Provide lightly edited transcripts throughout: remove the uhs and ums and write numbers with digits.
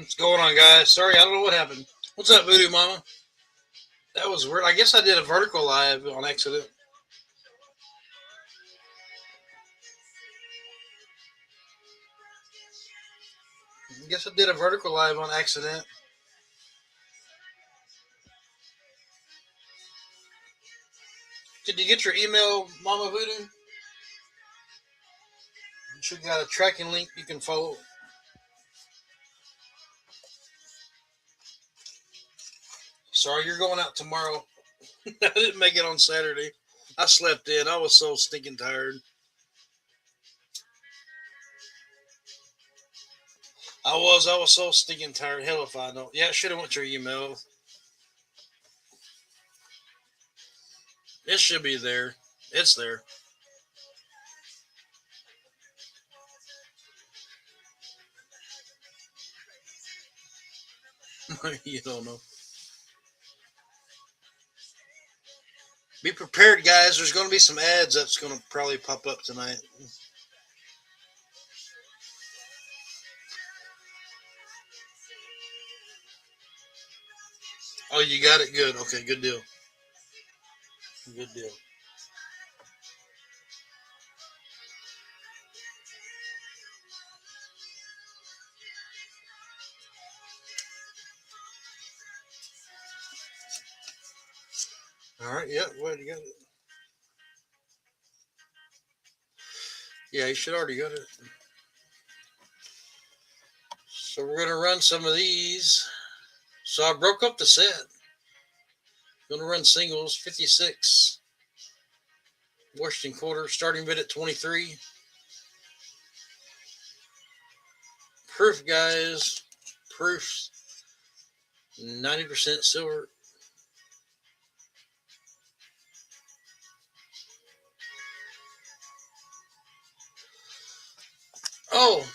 What's going on, guys? Sorry, I don't know what happened. What's up, Voodoo Mama? That was weird. I guess I did a vertical live on accident. I guess I did a vertical live on accident. Did you get your email, Mama Voodoo? You should got a tracking link you can follow. Sorry, you're going out tomorrow. I didn't make it on Saturday. I slept in. I was so stinking tired. I was so stinking tired. Hell if I know. Yeah, I should have went to your email. It should be there. It's there. You don't know. Be prepared, guys. There's going to be some ads that's going to probably pop up tonight. Oh, you got it. Good. Okay, good deal. Good deal. All right. Yeah. Well, you got it. Yeah, you should already got it. So we're gonna run some of these. So I broke up the set. Gonna run singles 56. Washington quarter starting bid at 23. Proof, guys. Proofs 90% silver. Oh,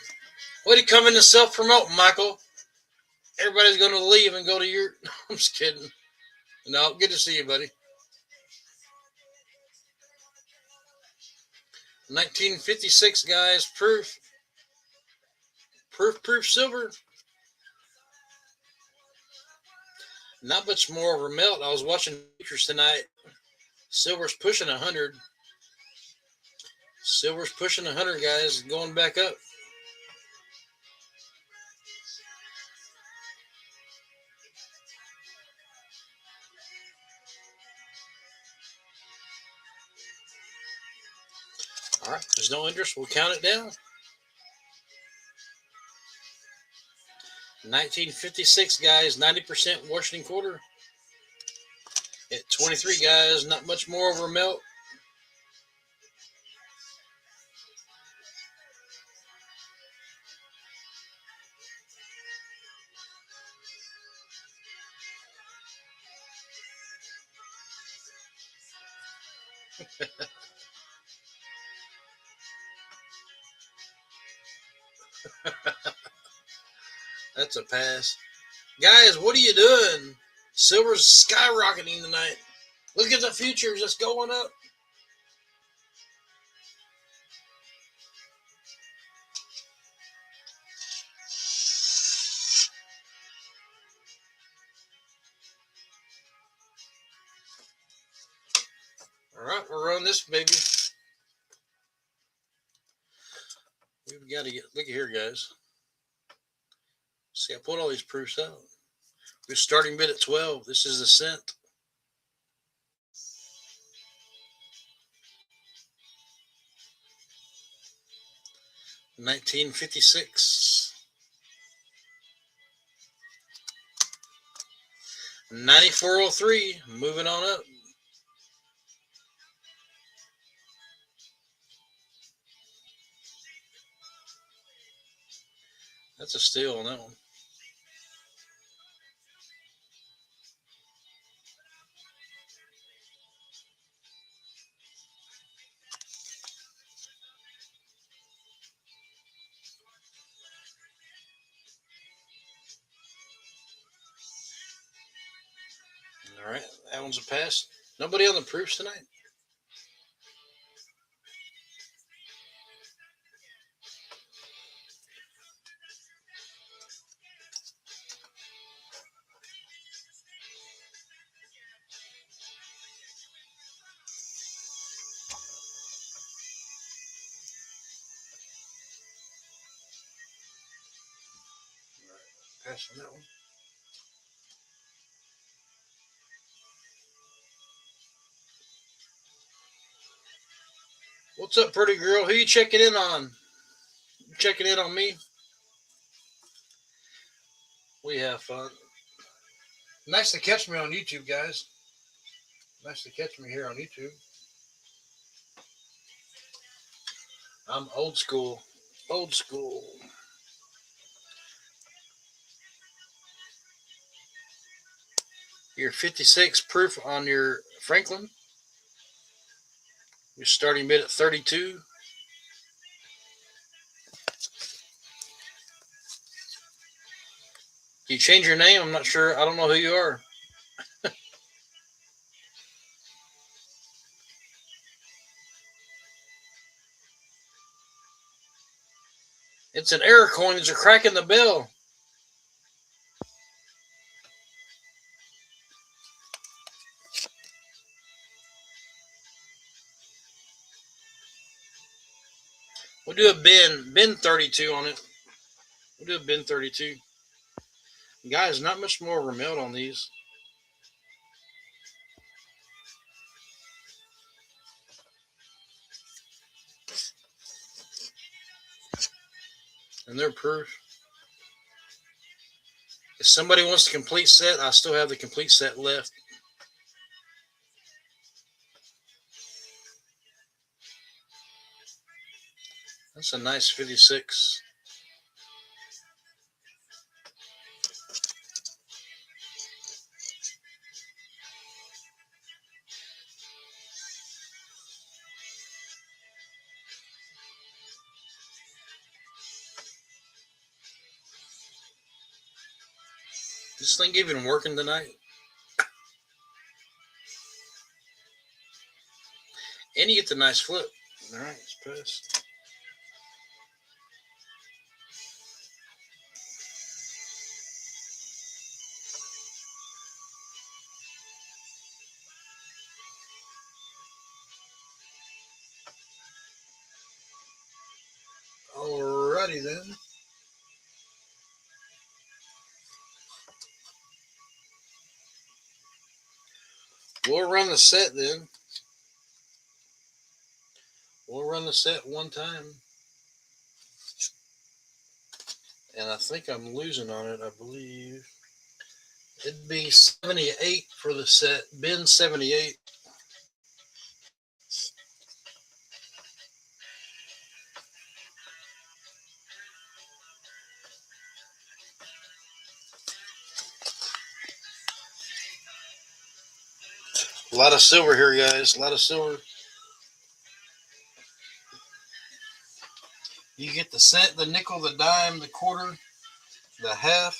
way to come in to self promote, Michael. Everybody's gonna leave and go to your. I'm just kidding. No, good to see you, buddy. 1956, guys. Proof silver. Not much more over melt. I was watching futures tonight. Silver's pushing 100. Silver's pushing 100, guys. Going back up. All right. There's no interest. We'll count it down. 1956, guys. 90% Washington quarter. At 23, guys. Not much more over melt. That's a pass. Guys, what are you doing? Silver's skyrocketing tonight. Look at the futures. It's going up. All right. We're on this, baby. We've got to get. Look at here, guys. See, I pulled all these proofs out. We're starting bid at 12. This is the cent. 1956. 9403. Moving on up. That's a steal on that one. All right. That one's a pass. Nobody on the proofs tonight? pass on that one. What's up, pretty girl? Who you checking in on? You checking in on me? We have fun. Nice to catch me on YouTube, guys. Nice to catch me here on YouTube. I'm old school. Old school. Your 56 proof on your Franklin. Your starting bid at 32. Do you change your name? I'm not sure. I don't know who you are. It's an error coin. There's a crack in the bell. We'll do a bin 32 on it. We'll do a bin 32. Guys, not much more remelt on these. And they're proof. If somebody wants the complete set, I still have the complete set left. That's a nice 56. This thing even working tonight? And you get the nice flip. All right, it's pressed. Alrighty then. We'll run the set then. We'll run the set one time. And I think I'm losing on it, I believe. It'd be 78 for the set. Bin 78. A lot of silver here, guys. A lot of silver. You get the cent, the nickel, the dime, the quarter, the half.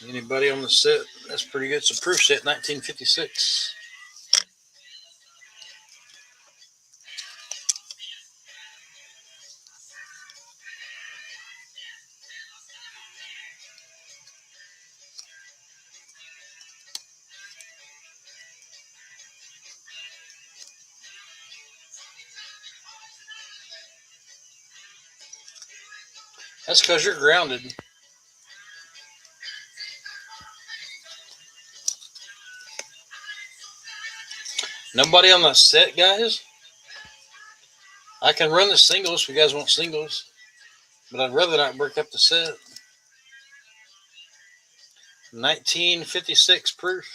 Anybody on the set? That's pretty good. It's a proof set, 1956. That's because you're grounded. Nobody on the set, guys? I can run the singles if you guys want singles, but I'd rather not break up the set. 1956 proof.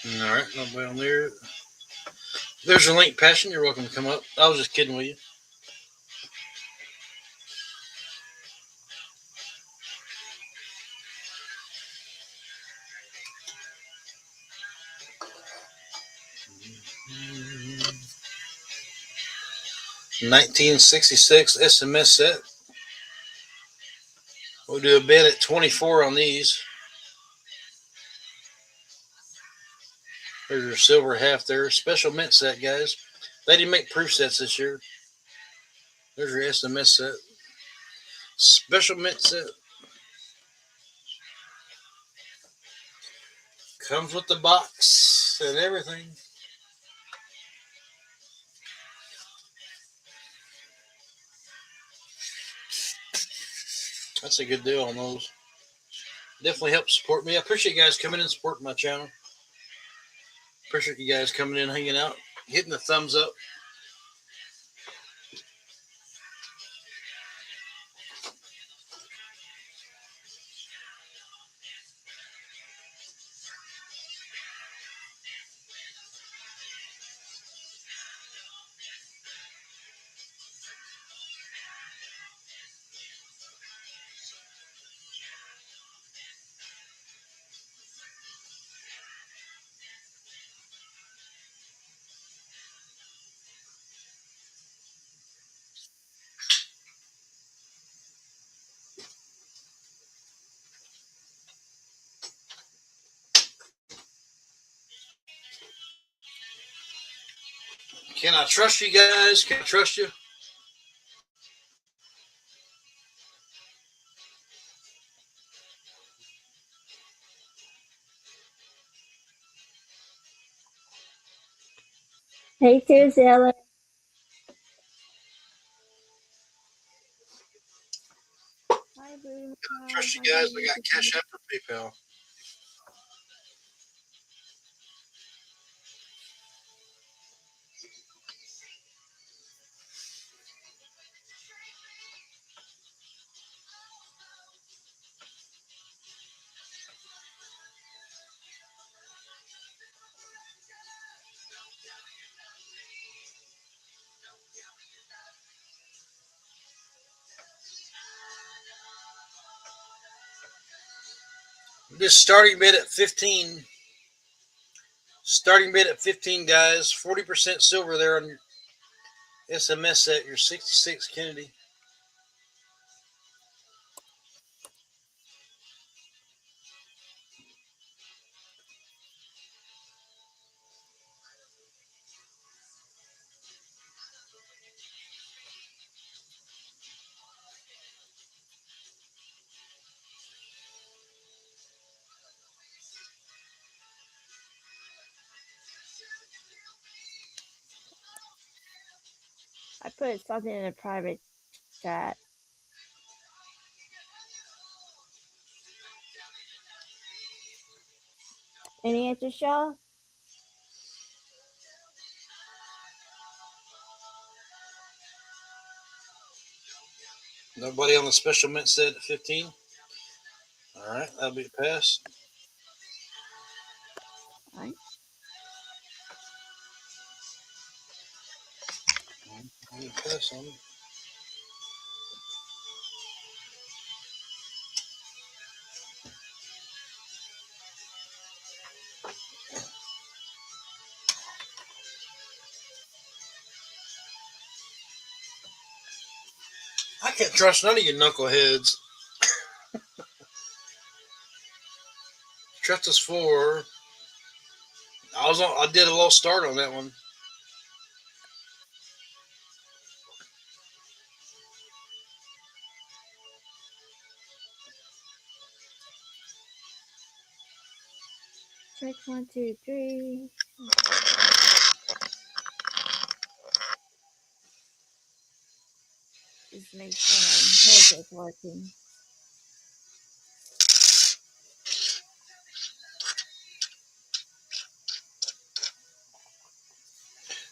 All right, nobody on there. There's your link, Passion. You're welcome to come up. I was just kidding with you. Mm-hmm. 1966 SMS set. We'll do a bid at 24 on these. There's your silver half there. Special mint set, guys. They didn't make proof sets this year. There's your SMS set. Special mint set. Comes with the box and everything. That's a good deal on those. Definitely help support me. I appreciate you guys coming in and supporting my channel. Appreciate you guys coming in, hanging out, hitting the thumbs up. Can I trust you guys? Can I trust you? Hey, Susie. Hi, Boo. Can I trust you guys? We got Cash App or PayPal. This starting bid at 15. Starting bid at 15, guys. 40% silver there on your SMS set. Your 66 Kennedy. I put something in a private chat. Any answers, y'all? Nobody on the special mint set at 15. All right, that'll be a pass. All right. I'll be a pass on it. I can't trust none of you knuckleheads. Trust us for. I did a little start on that one. Check 1, 2, 3. Just make sure my head is working.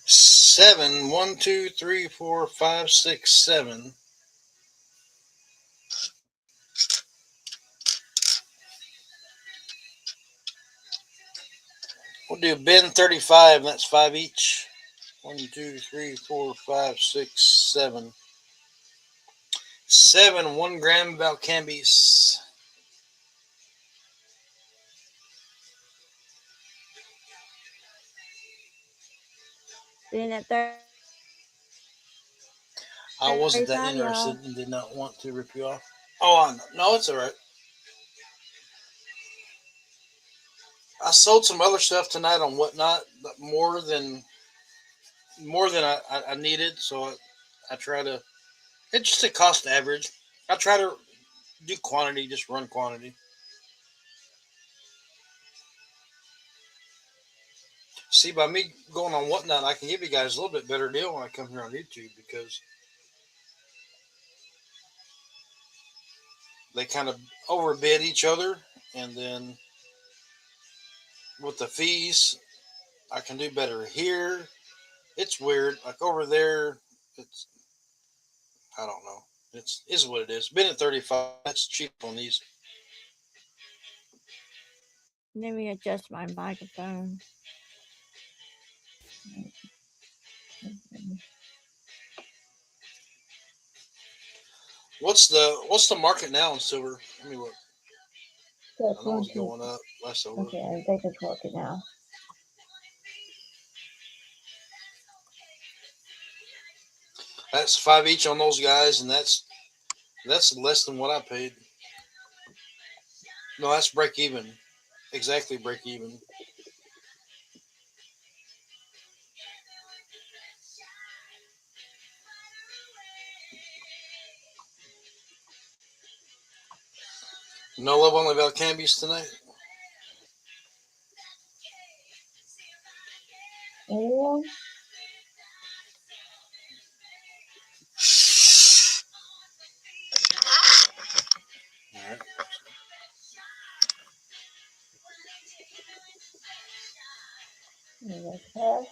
Seven, 1, 2, 3, 4, 5, 6, 7. We'll do bin 35. That's 5 each. 1, 2, 3, 4, 5, 6, 7. 7 1 gram Valcambis. Then at I wasn't that 35, interested y'all. and did not want to rip you off. Oh, no, it's all right. I sold some other stuff tonight on Whatnot, but more than I needed. So I try to. It's just a cost average. I try to do quantity, just run quantity. See, by me going on Whatnot, I can give you guys a little bit better deal when I come here on YouTube because they kind of overbid each other, and then with the fees, I can do better here. It's weird. Like over there, it's I don't know. It's is what it is. Been at 35. That's cheap on these. Let me adjust my microphone. What's the market now in silver? Let me look. So I know it's going up. Less over. Okay, I think it's working now. That's 5 each on those guys, and that's less than what I paid. No, that's break even. Exactly break even. No love on the Valcambis tonight. Anyone? All right. Okay.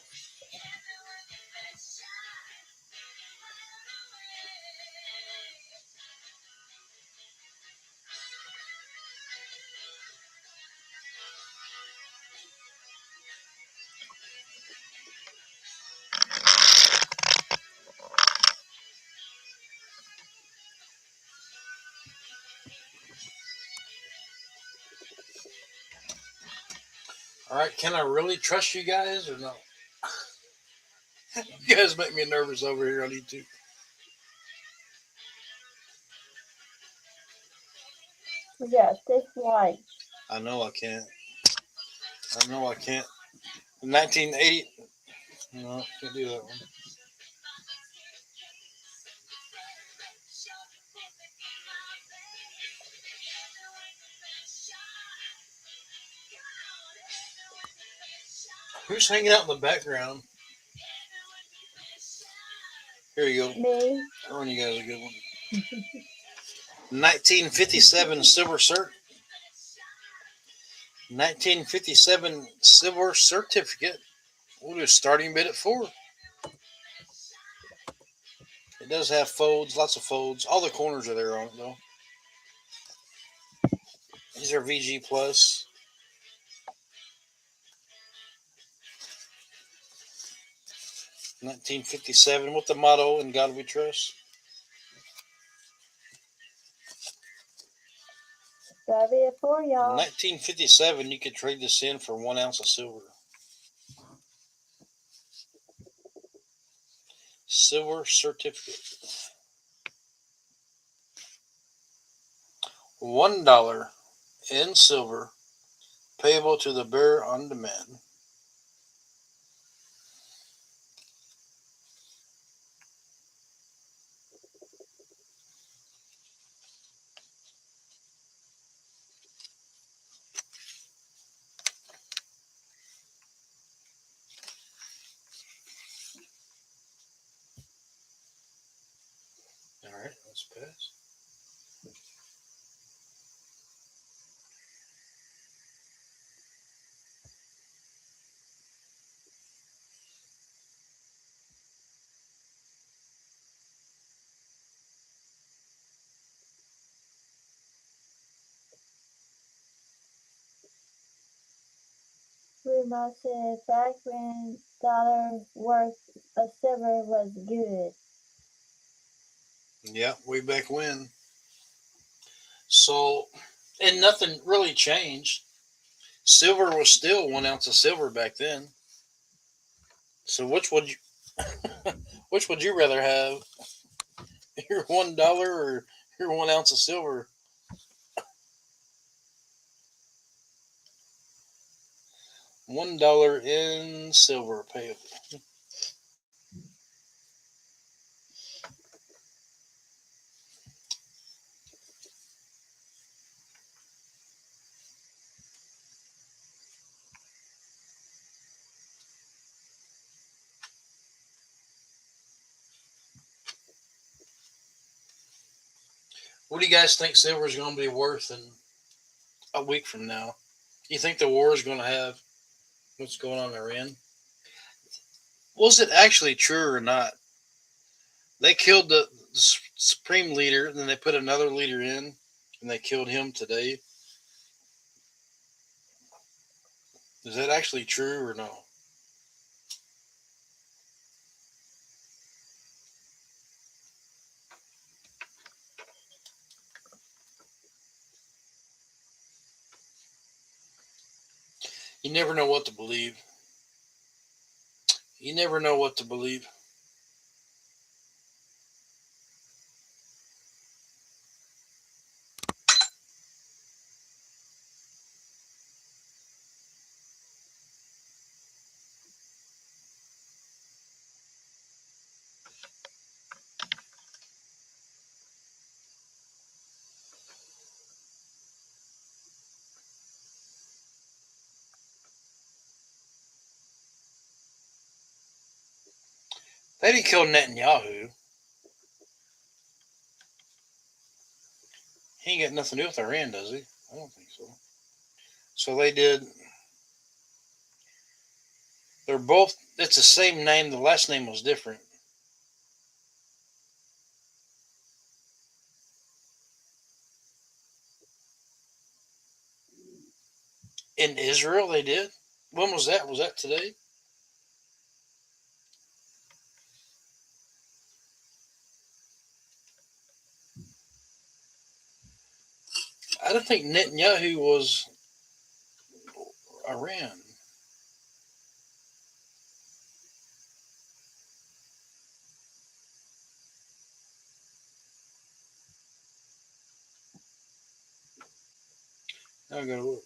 All right. Can I really trust you guys or no? You guys make me nervous over here on YouTube. Yeah, this one. I know I can't. I know I can't. 1980. No, can't do that one. Who's hanging out in the background? Here you go. Me. I'll run you guys a good one. 1957 Silver Cert. 1957 Silver Certificate. We'll do a starting bid at 4. It does have folds, lots of folds. All the corners are there on it, though. These are VG Plus. $1957 with the motto "In God We Trust." That'll be it for y'all. 1957, you could trade this in for 1 ounce of silver. Silver certificate. $1 in silver, payable to the bearer on demand. All right, let's pass. Bruno said back when dollar worth of silver was good. Yeah, way back when. So, and nothing really changed. Silver was still 1 ounce of silver back then. So which would you rather have? Your $1 or your 1 ounce of silver? $1 in silver payable. What do you guys think silver is going to be worth in a week from now? Do you think the war is going to have what's going on in Iran? Was it actually true or not? They killed the supreme leader, and then they put another leader in, and they killed him today. Is that actually true or no? You never know what to believe. You never know what to believe. They didn't kill Netanyahu. He ain't got nothing to do with Iran, does he? I don't think so. So they did. They're both. It's the same name. The last name was different. In Israel, they did. When was that? Was that today? I don't think Netanyahu was Iran. I gotta look.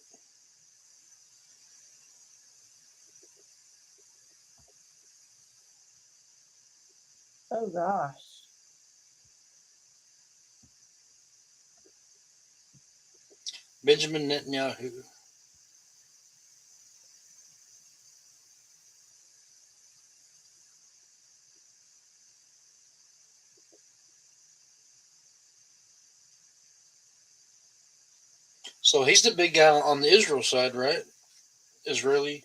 Oh gosh. Benjamin Netanyahu. So he's the big guy on the Israel side, right? Israeli.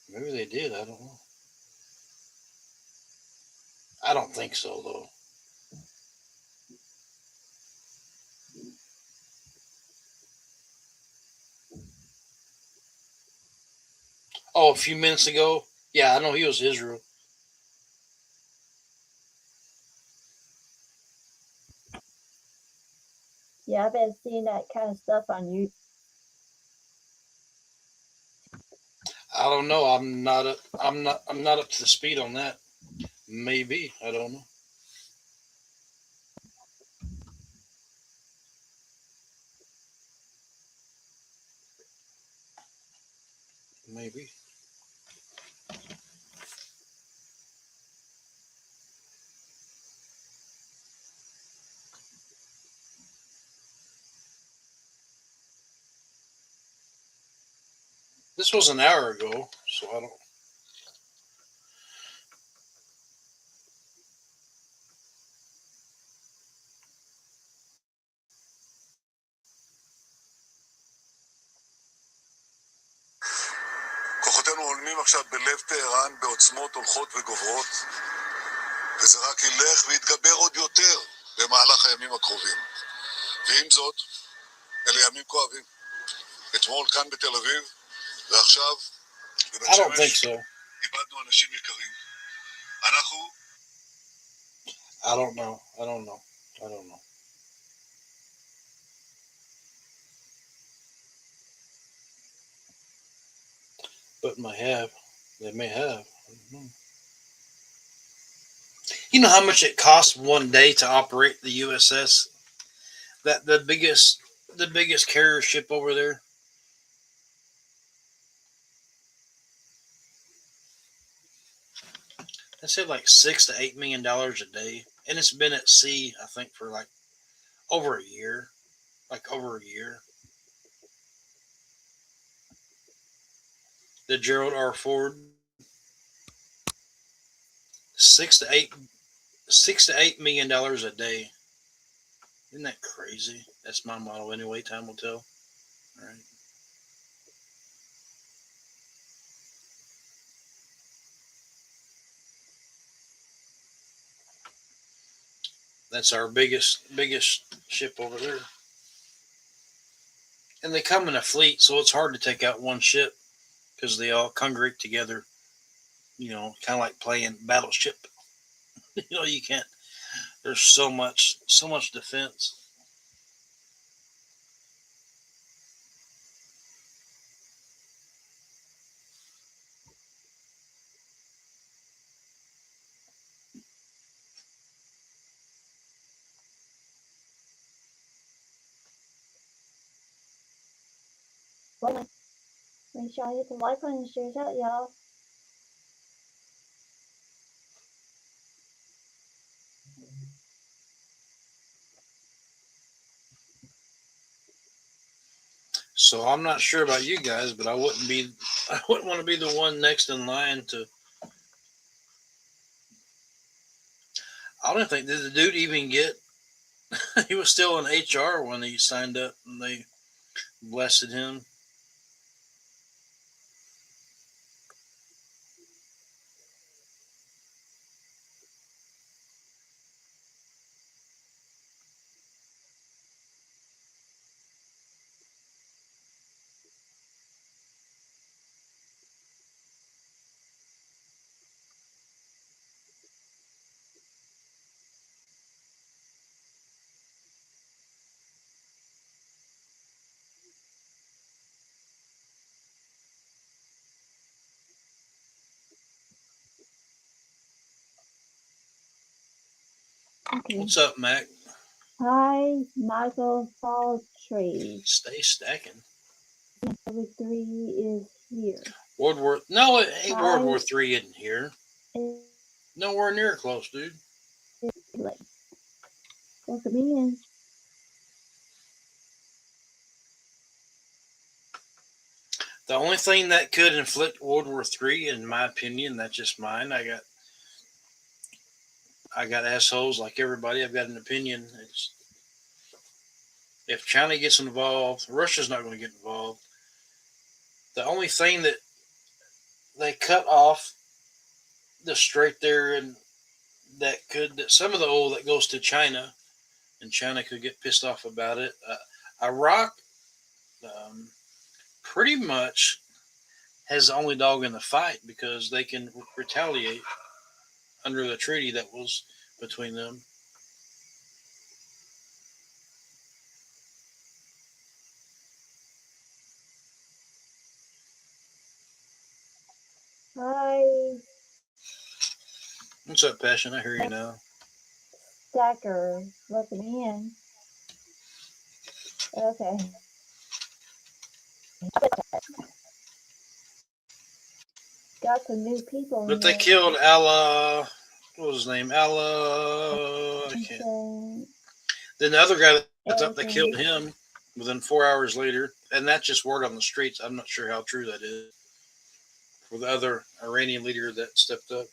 Maybe they did. I don't know. I don't think so, though. Oh, a few minutes ago. Yeah, I know he was Israel. Yeah, I've been seeing that kind of stuff on you. I don't know. I'm not. I'm not up to the speed on that. Maybe. I don't know. Maybe. This was an hour ago, so I don't. כוחותינו הולמים עכשיו בלב טהרן בעוצמות הולכות וגוברות, וזה רק ילך ויתגבר עוד יותר במהלך הימים הקרובים. ועם זאת, אלה ימים כואבים. אתמול כאן בתל אביב, ועכשיו בבית I don't think שמש so. איבדנו אנשים יקרים. אנחנו I don't know. I don't know. I don't know. But may have. They may have. I don't know. You know how much it costs one day to operate the USS? That the biggest carrier ship over there. They said like $6 to $8 million a day, and it's been at sea, I think, for like over a year. Like over a year. The Gerald R. Ford. 6 to $8 million a day. Isn't that crazy? That's my model anyway. Time will tell. All right. That's our biggest ship over there. And they come in a fleet, so it's hard to take out one ship because they all congregate together. You know, kind of like playing Battleship. You can't. There's so much defense. Well, make sure I hit the like button and share it out, y'all. So I'm not sure about you guys, but I wouldn't want to be the one next in line to. I don't think did the dude even get. He was still in HR when he signed up, and they blessed him. Okay. What's up, Mac? Hi, Michael Faltree. Stay stacking. Number 3 is here. World War. No, it ain't. Hi. World War III isn't here. Nowhere near close, dude. Welcome in. The only thing that could inflict World War III, in my opinion, that's just mine. I got assholes like everybody. I've got an opinion. It's if China gets involved, Russia's not going to get involved. The only thing that they cut off the strait there, and that some of the oil that goes to China, and China could get pissed off about it. Iraq, pretty much has the only dog in the fight because they can retaliate under the treaty that was between them. Hi, What's up, Passion? I hear you now. Stacker. Welcome in. Okay. Got some new people. But they killed Allah. What was his name? Allah. I can't. Then the other guy that thought they killed him within 4 hours later, and that's just word on the streets. I'm not sure how true that is. For the other Iranian leader that stepped up.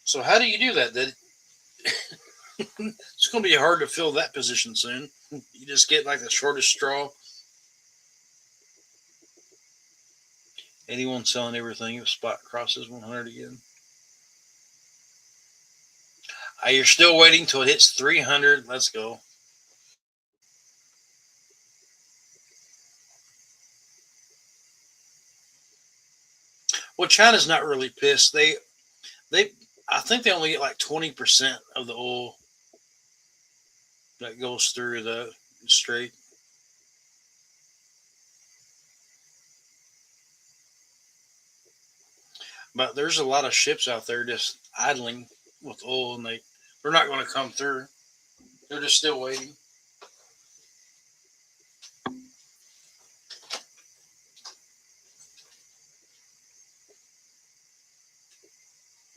So how do you do that? That it's going to be hard to fill that position soon. You just get like the shortest straw. Anyone selling everything if spot crosses 100 again. You're still waiting till it hits 300. Let's go. Well, China's not really pissed. They I think they only get like 20% of the oil that goes through the strait. But there's a lot of ships out there just idling with oil, and they're not going to come through. They're just still waiting.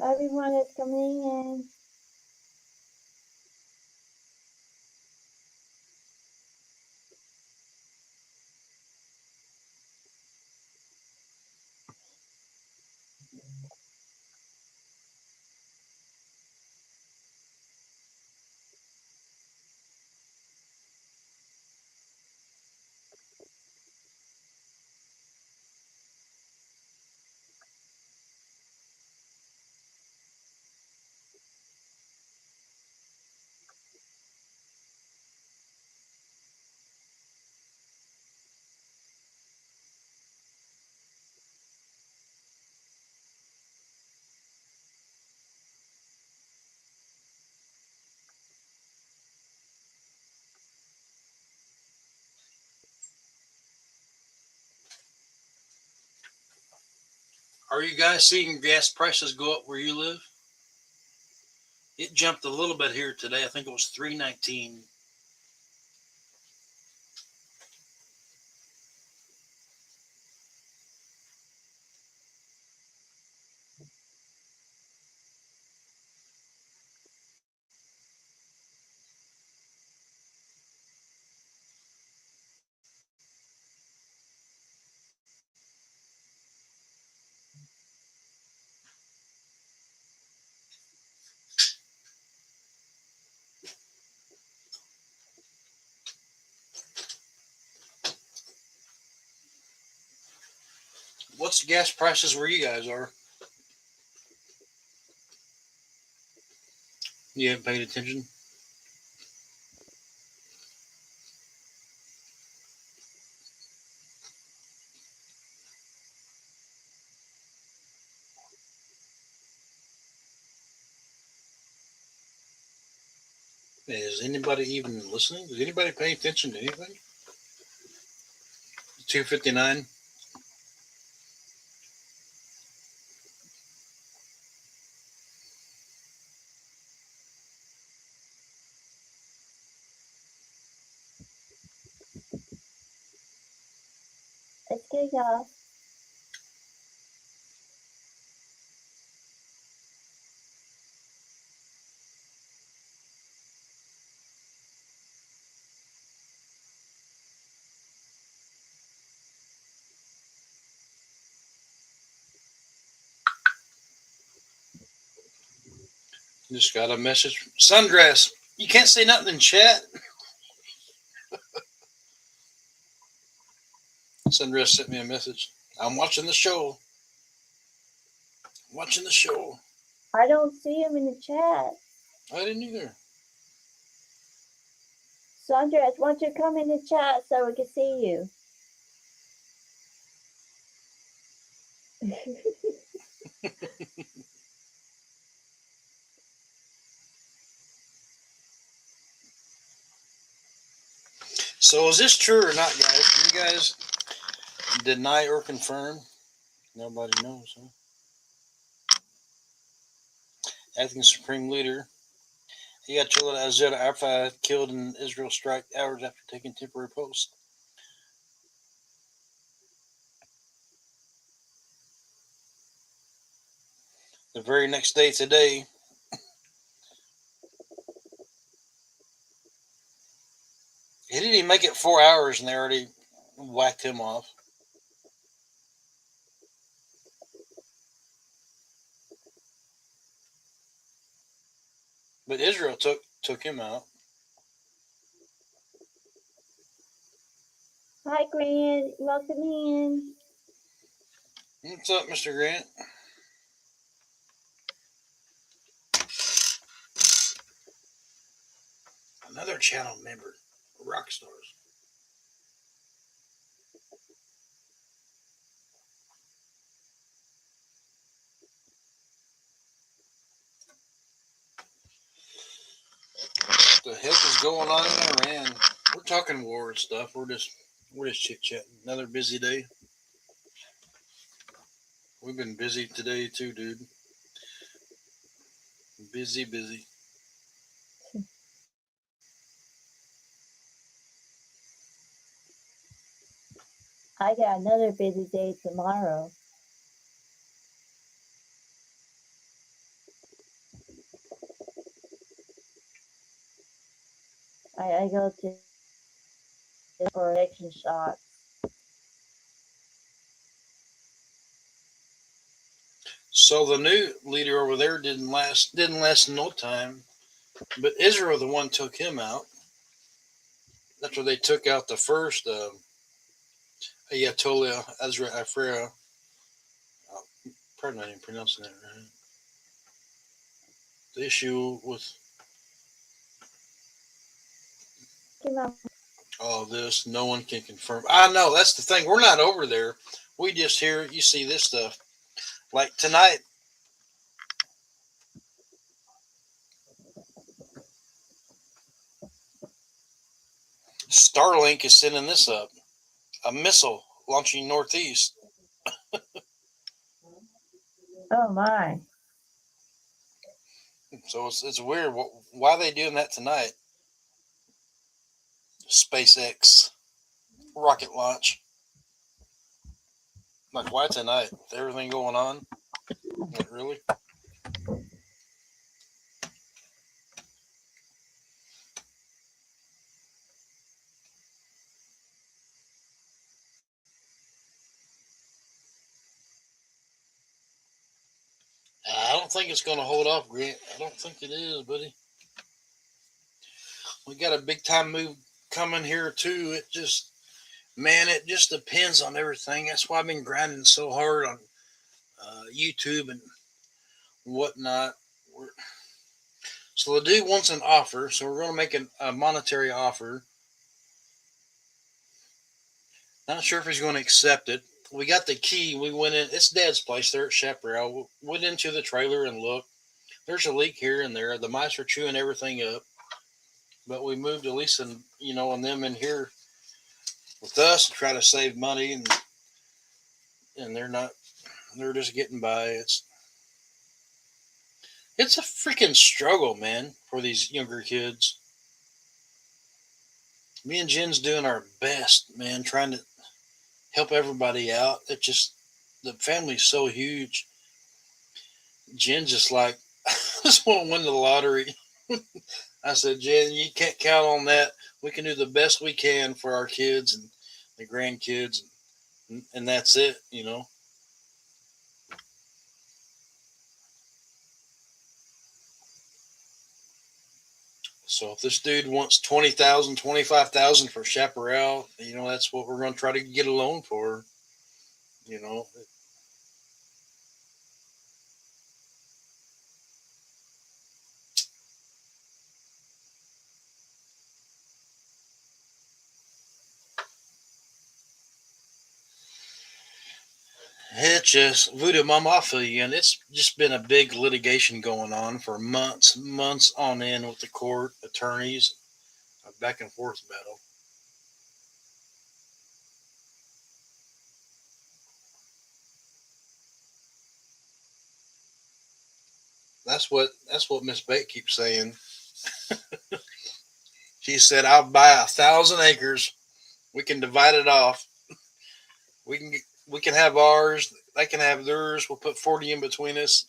Everyone is coming in. Are you guys seeing gas prices go up where you live? It jumped a little bit here today. I think it was 3.19. What's the gas prices where you guys are? You haven't paid attention? Is anybody even listening? Is anybody paying attention to anything? 259. It's good, y'all. Just got a message. Sundress, you can't say nothing in chat. Sundress sent me a message. I'm watching the show. Watching the show. I don't see him in the chat. I didn't either. Sandra, why don't you come in the chat so we can see you? So is this true or not, guys? Can you guys deny or confirm? Nobody knows, huh? Acting Supreme Leader. Ayatollah Azad Arafat killed in Israel strike hours after taking temporary post. The very next day today, he didn't even make it 4 hours and they already whacked him off. But Israel took him out. Hi, Grant. Welcome in. What's up, Mr. Grant? Another channel member, rock stars. going on in Iran. We're talking war and stuff. We're just chit chatting. Another busy day. We've been busy today too, dude. Busy. I got another busy day tomorrow. I go to for election shots. So the new leader over there didn't last no time, but Israel the one took him out. After they took out the first Ayatollah Azra Afra. Probably not even pronouncing that right. The issue with all this, no one can confirm. I know that's the thing. We're not over there. We just hear you see this stuff. Like tonight, Starlink is sending this up. A missile launching northeast. Oh my. So it's weird. Why are they doing that tonight? SpaceX rocket launch. Like, why tonight? With everything going on? Like, really? I don't think it's going to hold off, Grant. I don't think it is, buddy. We got a big time move coming here, too. It just depends on everything. That's why I've been grinding so hard on YouTube and whatnot. So the dude wants an offer, so we're going to make a monetary offer. Not sure if he's going to accept it. We got the key. We went in. It's Dad's place there at Chaparral. We went into the trailer and looked. There's a leak here and there. The mice are chewing everything up. But we moved Elisa and them in here with us to try to save money, and they're not. They're just getting by. It's a freaking struggle, man, for these younger kids. Me and Jen's doing our best, man, trying to help everybody out. It just the family's so huge. Jen just like, I just want to win the lottery. I said, Jen, you can't count on that. We can do the best we can for our kids and the grandkids, and that's it. So if this dude wants 20,000, 25,000 for Chaparral, that's what we're going to try to get a loan for. You know, it's just voodoo mama, I feel you. And it's just been a big litigation going on for months on end with the court attorneys, a back and forth battle. That's what Miss Bate keeps saying. She said, "I'll buy 1,000 acres. We can divide it off. We can we can have ours. They can have theirs. We'll put 40 in between us."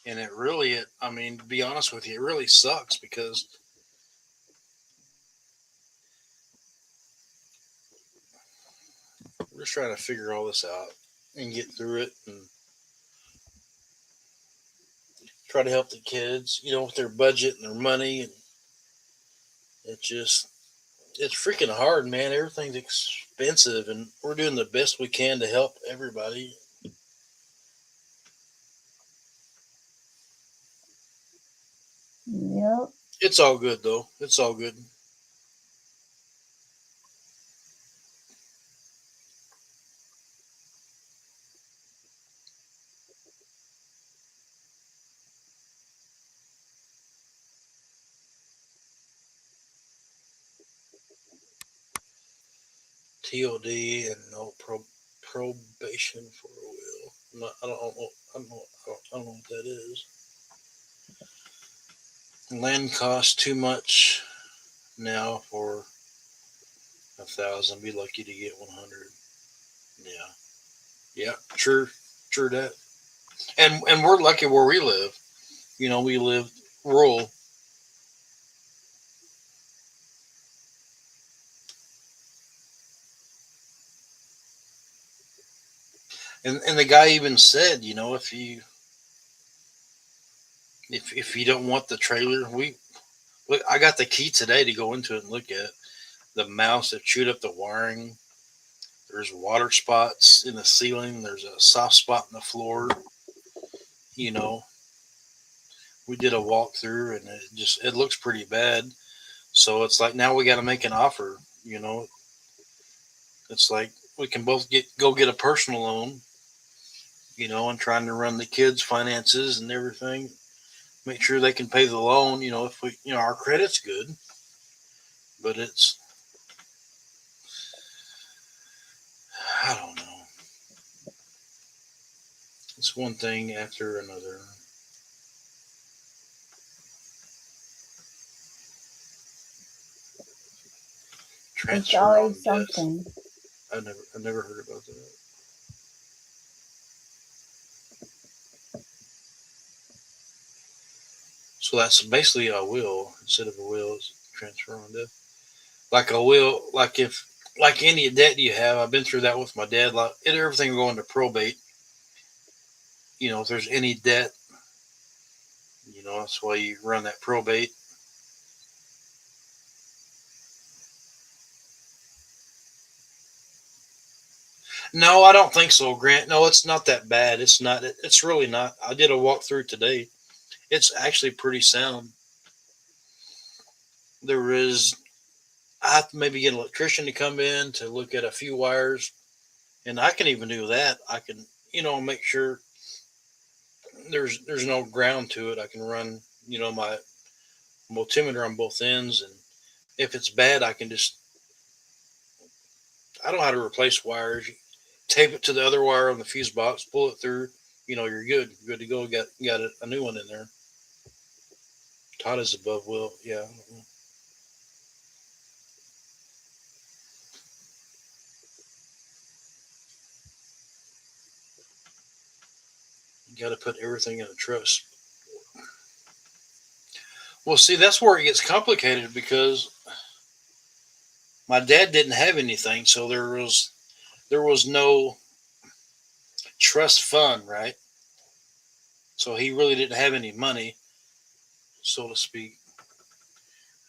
And I mean, to be honest with you, it really sucks because we're just trying to figure all this out and get through it and try to help the kids, with their budget and their money. And it's freaking hard, man. Everything's expensive, and we're doing the best we can to help everybody. Yep. It's all good, though. It's all good. TOD and no probation for a will. I don't know what that is. Land costs too much now for 1,000. Be lucky to get 100. Yeah, true that. And we're lucky where we live. We live rural. And the guy even said, if you don't want the trailer, I got the key today to go into it and look at the mouse that chewed up the wiring. There's water spots in the ceiling. There's a soft spot in the floor. You know, we did a walkthrough and it looks pretty bad. So it's like now we got to make an offer. It's like we can both go get a personal loan. And trying to run the kids' finances and everything. Make sure they can pay the loan. If we, our credit's good, but I don't know. It's one thing after another. It's Transfer always on death. something. I never heard about that. So that's basically a will instead of a will. It's transfer on death. Like a will, like any debt you have. I've been through that with my dad. Like everything going to probate. If there's any debt, that's why you run that probate. No, I don't think so, Grant. No, it's not that bad. It's not. It's really not. I did a walkthrough today. It's actually pretty sound. There is. I have to maybe get an electrician to come in to look at a few wires, and I can even do that. I can, make sure there's no ground to it. I can run, my multimeter on both ends, and if it's bad, I can just. I don't know how to replace wires. Tape it to the other wire on the fuse box, pull it through. You're good to go. Got a new one in there. Todd is above Will. Yeah. You got to put everything in a trust. Well, see, that's where it gets complicated because my dad didn't have anything, so there was no trust fund, right? So he really didn't have any money, so to speak,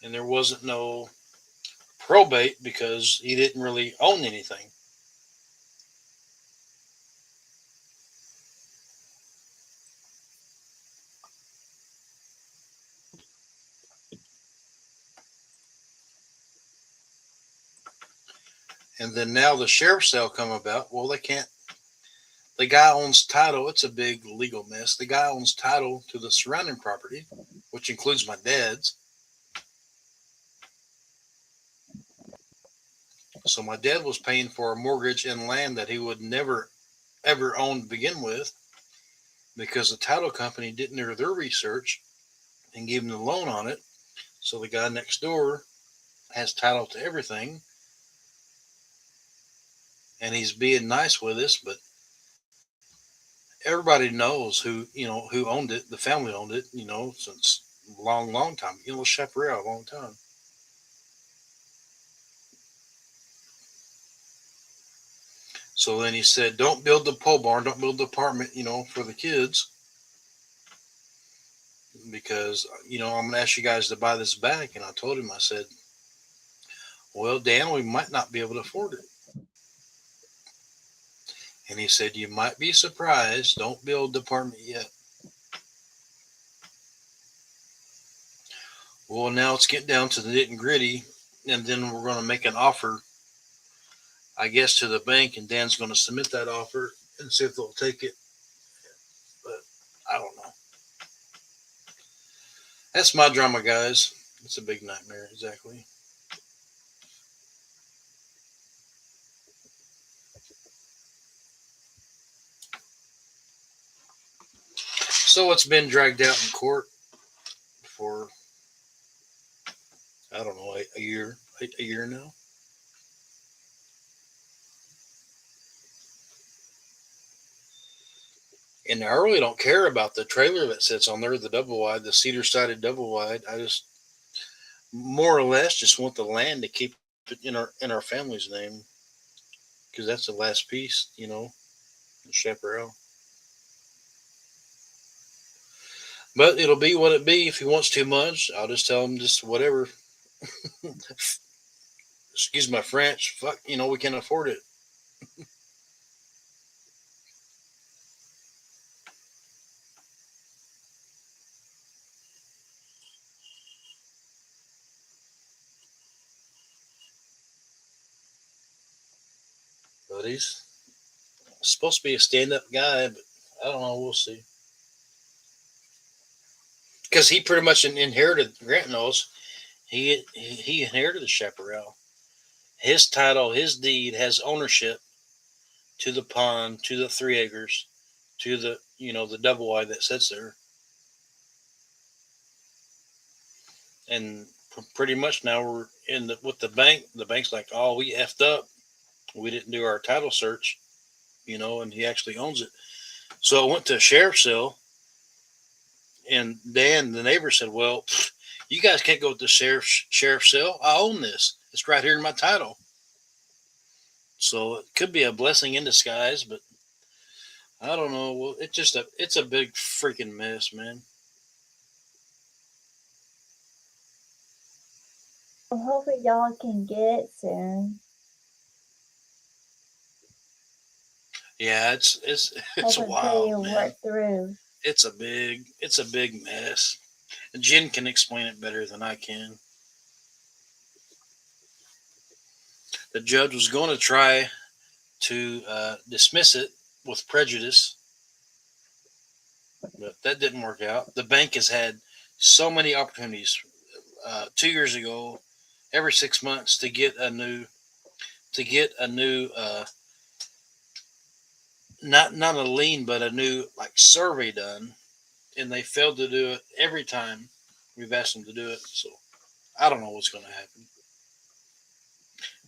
and there wasn't no probate because he didn't really own anything. And then now the sheriff's sale come about. Well, they can't. The guy owns title. It's a big legal mess. The guy owns title to the surrounding property, which includes my dad's. So my dad was paying for a mortgage and land that he would never ever own to begin with because the title company didn't do their research and gave him the loan on it. So the guy next door has title to everything and he's being nice with us, but everybody knows who owned it. The family owned it, since a long time. Chaparral, a long time. So then he said, don't build the pole barn, don't build the apartment, for the kids. Because, I'm going to ask you guys to buy this back. And I told him, I said, well, Dan, we might not be able to afford it. And he said, you might be surprised. Don't build the apartment yet. Well, now it's getting down to the nitty and gritty. And then we're going to make an offer, I guess, to the bank. And Dan's going to submit that offer and see if they'll take it. But I don't know. That's my drama, guys. It's a big nightmare, exactly. So it's been dragged out in court for, I don't know, a year now. And I really don't care about the trailer that sits on there, the double wide, the cedar sided double wide. I just more or less just want the land to keep it in our family's name because that's the last piece, the chaparral. But it'll be what it be. If he wants too much, I'll just tell him just whatever. Excuse my French. Fuck, we can't afford it. But he's supposed to be a stand-up guy, but I don't know. We'll see. Because he pretty much inherited, Grant knows, he inherited the chaparral. His title, his deed has ownership to the pond, to the 3 acres, to the double wide that sits there. And pretty much now we're with the bank. The bank's like, oh, we effed up. We didn't do our title search, and he actually owns it. So I went to a sheriff's sale, and Dan, the neighbor, said, well, you guys can't go with the sheriff's sale. I own this. It's right here in my title. So it could be a blessing in disguise, but I don't know. Well, it's a big freaking mess, man. Well, hopefully y'all can get it soon. Yeah, it's Hopefully wild, you man. work through. It's a big mess. Jen can explain it better than I can. The judge was going to try to dismiss it with prejudice, but that didn't work out. The bank has had so many opportunities 2 years ago, every 6 months to get a new not a lien, but a new survey done, and they failed to do it every time we've asked them to do it. So I don't know what's going to happen.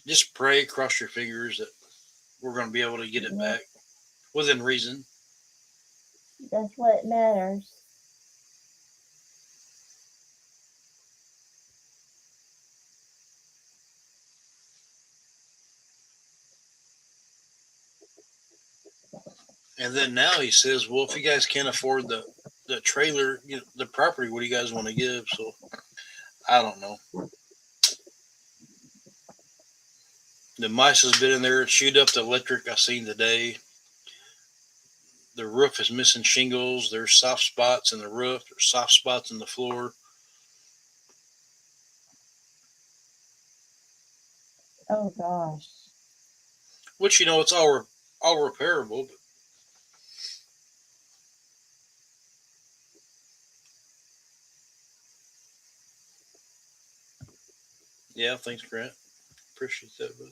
Just pray, cross your fingers that we're going to be able to get it back within reason. That's what matters. And then now he says, well, if you guys can't afford the trailer, the property, what do you guys want to give? So I don't know. The mice has been in there, chewed up the electric I seen today. The roof is missing shingles. There's soft spots in the roof. There's soft spots in the floor. Oh gosh. Which, it's all repairable. But yeah, thanks, Grant. Appreciate that, brother.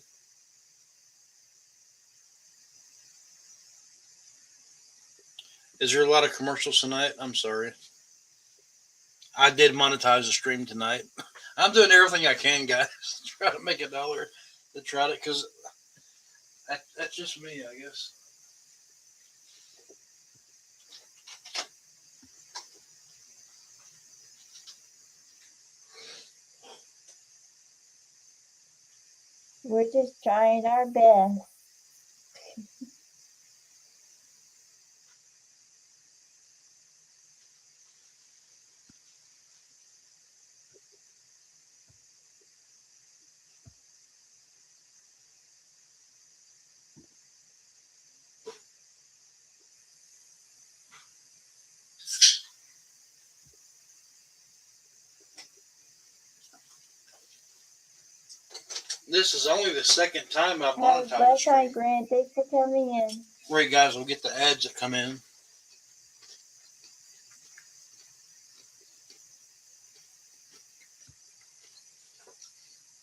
Is there a lot of commercials tonight? I'm sorry. I did monetize the stream tonight. I'm doing everything I can, guys, to try to make $1 to try it, because that's just me, I guess. We're just trying our best. This is only the second time I've Have a monetized the blessed stream. night, Grant. Thanks for coming in. Where you guys will get the ads that come in.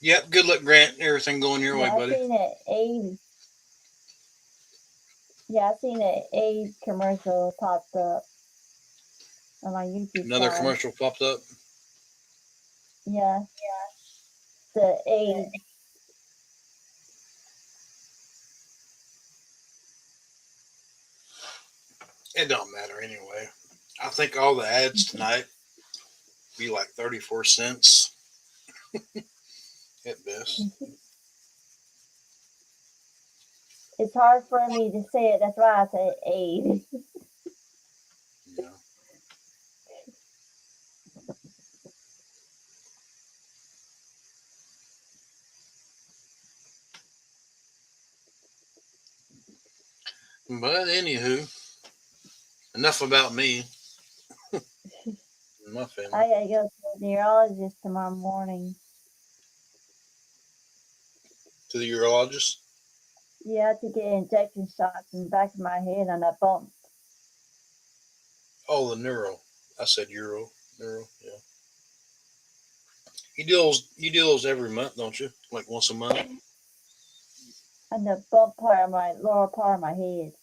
Yep, good luck, Grant. Everything going your way, buddy. I seen an AIDS commercial popped up. on my YouTube Another channel. commercial popped up. Yeah. The AIDS. It don't matter anyway. I think all the ads tonight be like 34 cents at best. It's hard for me to say it. That's why I say AIDS. Yeah. But anywho, enough about me and my family. I gotta go to the neurologist tomorrow morning. To the urologist. Yeah, to get injection shots in the back of my head on that bump. Oh, the neuro. I said Euro. Neuro, yeah. You do those every month, don't you? Like once a month? On the bump part of my lower part of my head.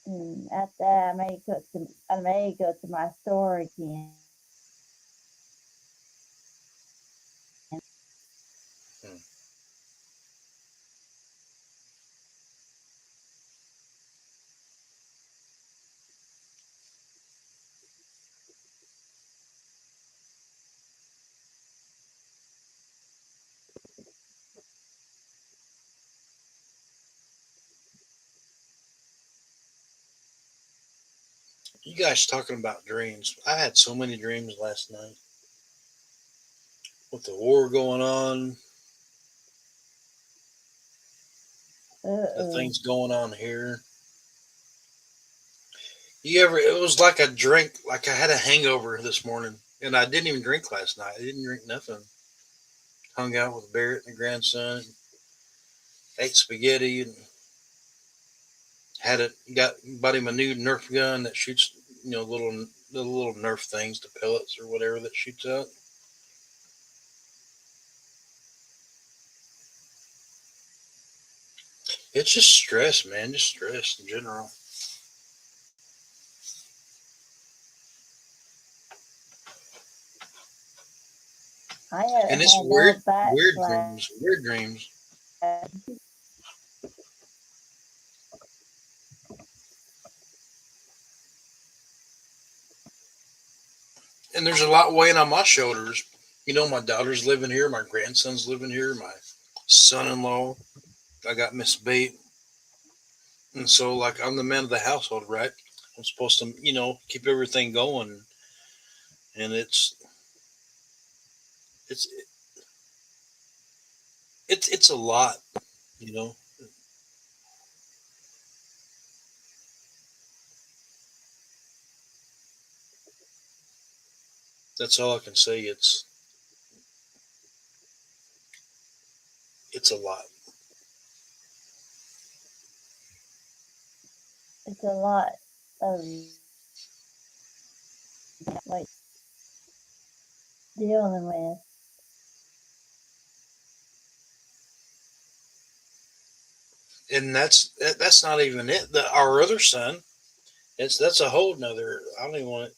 And after that, I may go to my store again. Hmm. You guys talking about dreams. I had so many dreams last night. With the war going on, the things going on here. It was like a drink, like I had a hangover this morning. And I didn't even drink last night. I didn't drink nothing. Hung out with Barrett and the grandson, ate spaghetti, and bought him a new Nerf gun that shoots, the little Nerf things, the pellets or whatever that shoots out. It's just stress, man. Just stress in general. I haven't And it's had no weird backslash. dreams, weird dreams. And there's a lot weighing on my shoulders. My daughter's living here, my grandson's living here, my son-in-law. I got Miss Bate, and so like I'm the man of the household, right? I'm supposed to, keep everything going, and it's it's a lot, you know. That's all I can say. It's a lot. It's a lot of like dealing with. And that's not even it. Our other son, that's a whole nother. I don't even want to.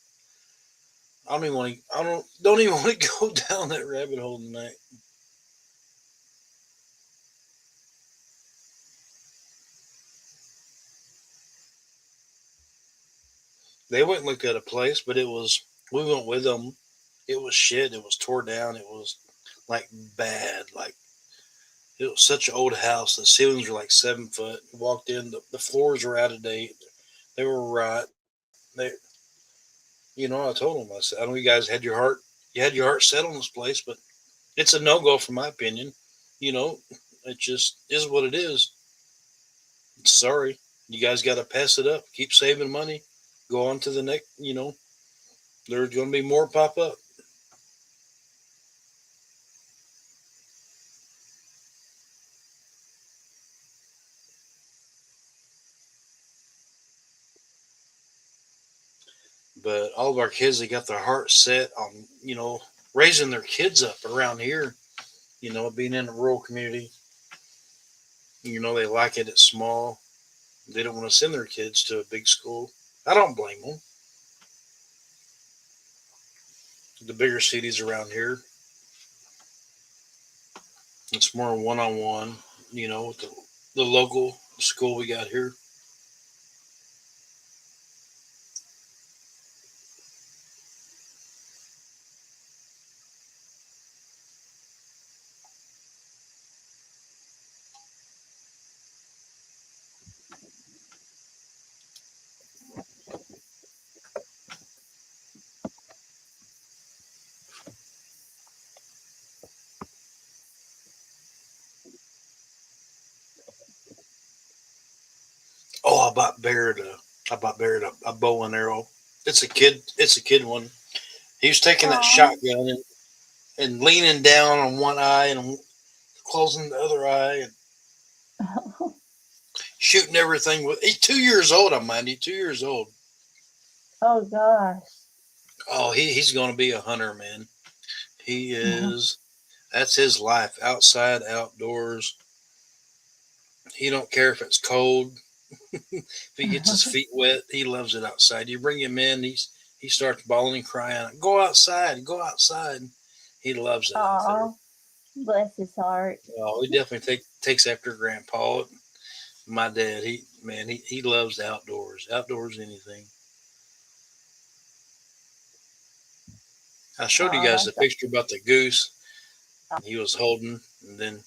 I don't even want to. I don't even want to go down that rabbit hole tonight. They went and looked at a place, but we went with them. It was shit. It was tore down. It was like bad. Like it was such an old house. The ceilings were like 7 foot. Walked in, the floors were out of date. They were right. They, I told them. I said, I know you had your heart set on this place, but it's a no go from my opinion. You know, it just is what it is. Sorry, you guys got to pass it up. Keep saving money. Go on to the next. There's going to be more pop up. But all of our kids, they got their heart set on, raising their kids up around here. Being in a rural community, they like it. It's small. They don't want to send their kids to a big school. I don't blame them. The bigger cities around here, it's more one-on-one, with the local school we got here. Oh, I bought Barrett a bow and arrow. It's a kid one. He was taking that Aw. shotgun and leaning down on one eye and closing the other eye and shooting everything with. He's 2 years old. I'm mind you, 2 years old. Oh gosh. Oh, he's going to be a hunter, man. He is. That's his life. Outside, outdoors. He don't care if it's cold. If he gets his feet wet, he loves it outside. You bring him in, he starts bawling and crying. Go outside, go outside. He loves it out there. Aw. Bless his heart. Oh, he definitely takes after Grandpa. My dad, he loves the outdoors. Outdoors, anything. I showed you Aw, guys the that's picture about the goose he was holding, and then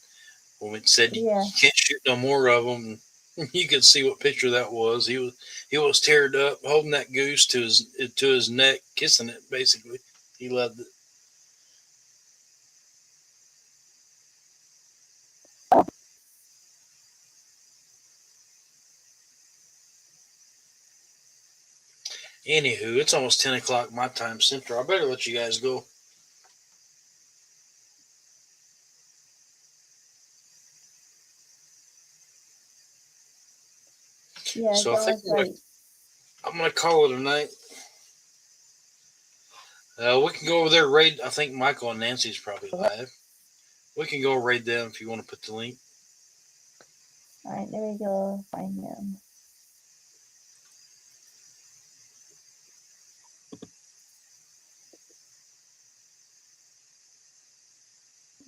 when we said you yeah. can't shoot no more of them, you could see what picture that was. He was teared up, holding that goose to his neck, kissing it. Basically, he loved it. Anywho, it's almost 10 o'clock my time central. I better let you guys go. Yeah, So go I think to sleep. I'm gonna call it a night. We can go over there raid. I think Michael and Nancy's probably live. We can go raid them if you want to put the link. Alright, there we go. Find him.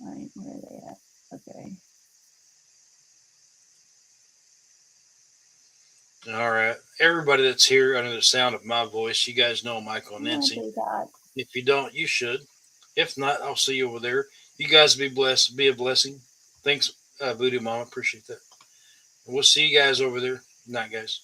Alright, where are they at? Okay. All right, everybody that's here under the sound of my voice, you guys know Michael and I'm gonna Nancy. do that. If you don't, you should. If not, I'll see you over there. You guys be blessed. Be a blessing. Thanks, Voodoo Mama. Appreciate that. And we'll see you guys over there. Good night, guys.